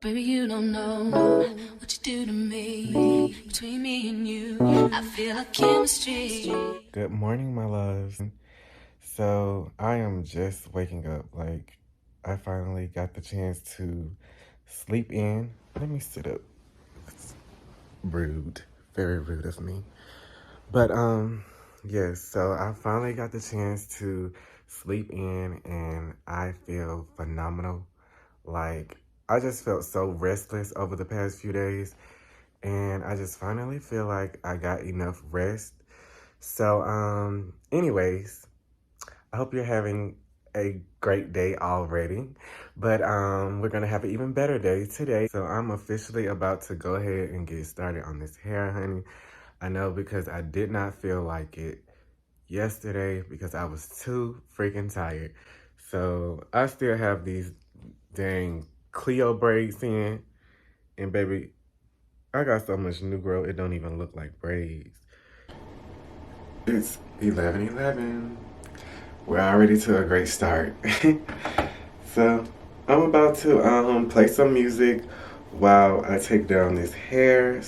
Baby, you don't know what you do to me. Between me and you, I feel like chemistry. Good morning, my loves. So I am just waking up. Like, I finally got the chance to sleep in. Let me sit up. It's rude. Very rude of me. But yes, so I finally got the chance to sleep in and I feel phenomenal. Like, I just felt so restless over the past few days, and I just finally feel like I got enough rest. So, anyways, I hope you're having a great day already, but we're gonna have an even better day today. So I'm officially about to go ahead and get started on this hair, honey. I know, because I did not feel like it yesterday because I was too freaking tired. So I still have these dang Cleo braids in, and baby, I got so much new growth, it don't even look like braids. It's 11:11. We're already to a great start. So I'm about to play some music while I take down this hair.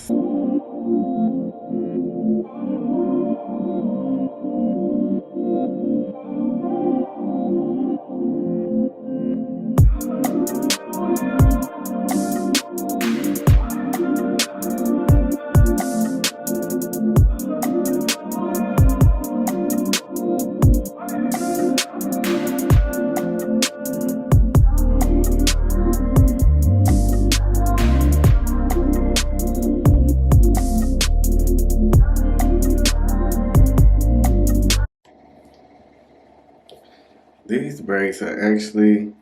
These braids are actually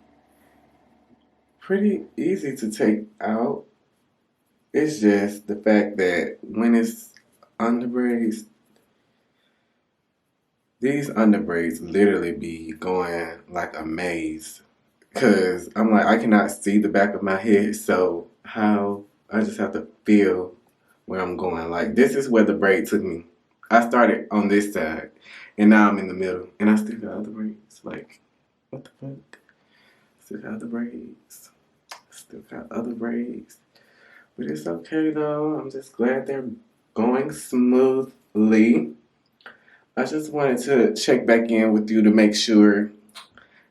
pretty easy to take out. It's just the fact that when it's under braids, these under braids literally be going like a maze. Cause I'm like, I cannot see the back of my head, so how I just have to feel where I'm going. Like, this is where the braid took me. I started on this side, and now I'm in the middle, and I still got other braids. Like, what the fuck? Still got other braids. Still got other braids. But it's okay though. I'm just glad they're going smoothly. I just wanted to check back in with you to make sure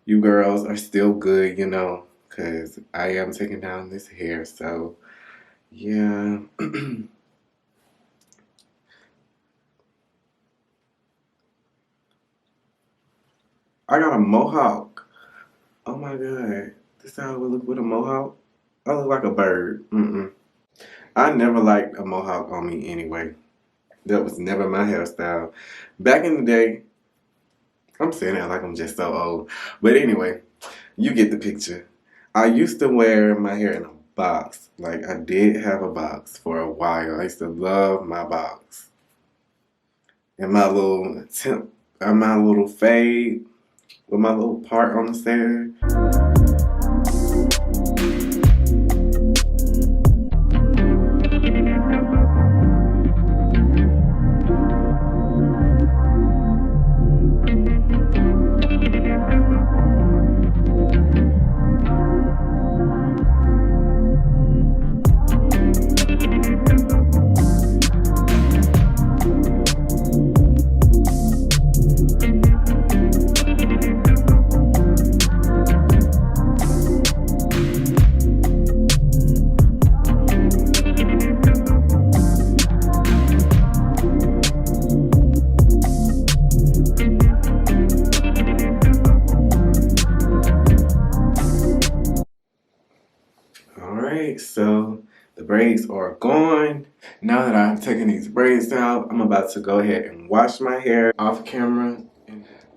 you girls are still good, you know, because I am taking down this hair. So, yeah. I got a mohawk. Oh my god. This is how I would look with a mohawk. I look like a bird. I never liked a mohawk on me anyway. That was never my hairstyle. Back in the day, I'm saying that like I'm just so old. But anyway, you get the picture. I used to wear my hair in a box. Like, I did have a box for a while. I used to love my box. And my little my little fade with my little part on the side. Alright, so the braids are gone. Now that I've taken these braids out, I'm about to go ahead and wash my hair off camera.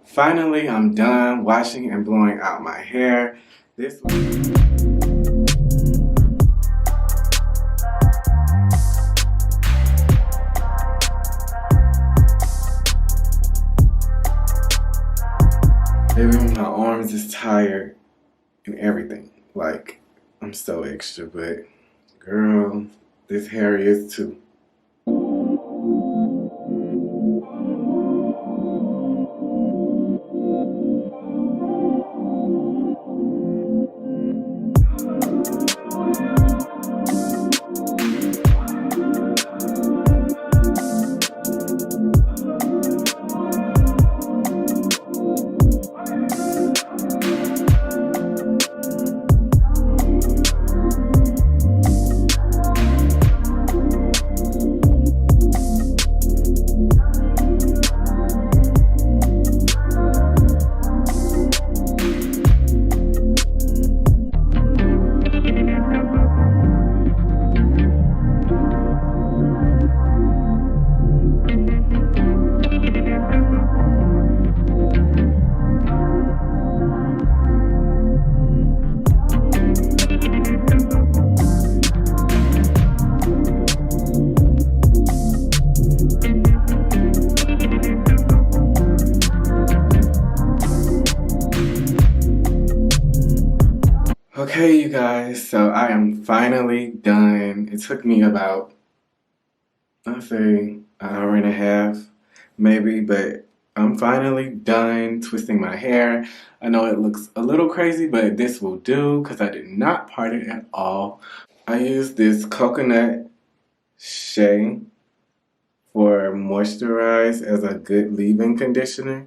Finally, I'm done washing and blowing out my hair. This Baby, my arms is tired and everything. Like, I'm so extra, but girl, this hair is too. guys, so I am finally done. It took me about, I'd say, an hour and a half, maybe, but I'm finally done twisting my hair. I know it looks a little crazy, but this will do because I did not part it at all. I used this coconut shea for moisturize as a good leave-in conditioner.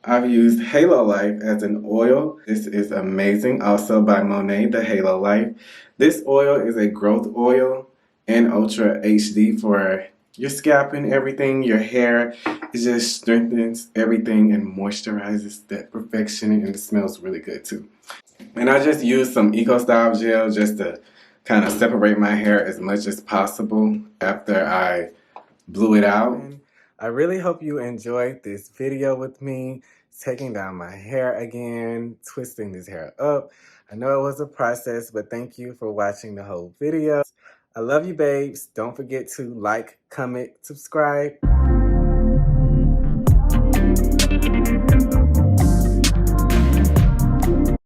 I've used Halo Life as an oil. This is amazing, also by Monet, the Halo Life. This oil is a growth oil and Ultra HD for your scalp and everything, your hair. It just strengthens everything and moisturizes that perfection, and it smells really good too. And I just used some Eco Style gel just to kind of separate my hair as much as possible after I blew it out. I really hope you enjoyed this video with me, taking down my hair again, twisting this hair up. I know it was a process, but thank you for watching the whole video. I love you, babes. Don't forget to like, comment, subscribe.